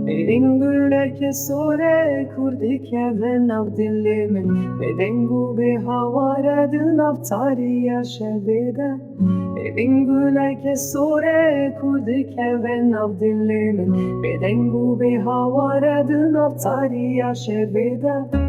Elin güler ke sore kurdi ke ve nav dili min Bedengu be havara dil nav tariya şevede Elin güler ke sore kurdi ke ve nav dili min Bedengu be havara dil nav tariya şevede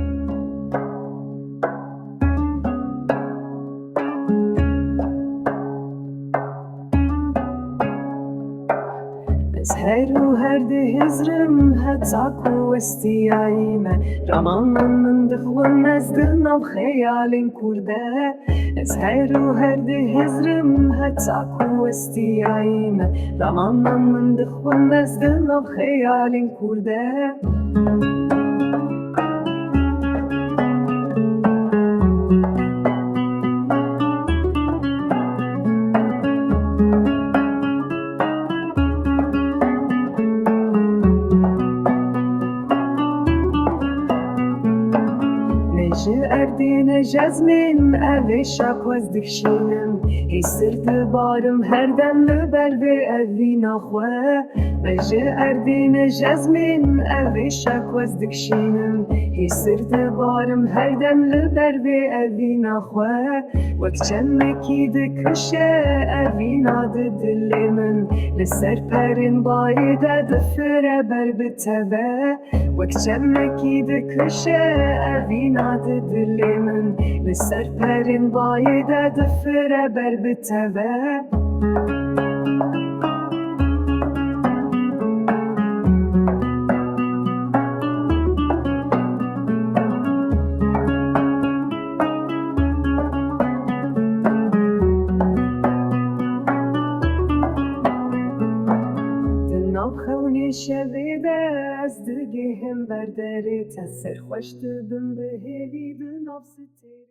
Ez her و her de hezrim هتاكو استيايمه رمان من دخون از دلناو خيالين كرده Ez her و her de hezrim هتاكو استيايمه رمان من دخون از دلناو خيالين كرده Ji erdîne jezmên evê şakwez dikşînim Hê sir dibarim her dem li ber vê evîna xwe Me ji erdîne jezmên evê şakwez dikşînim Hê sir dibarim her dem li ber vê evîna xwe Wek çemekî dikişe evîna di dilê min Li ser perên bayê de difire ber bi teve Wek çemekî dikişe evîna di dilê min Li ser perên bayê de difire ber bi teve Nav xewnê şevê de ez digihim ber derê Te serxweş dibim bi hêvî di nav stê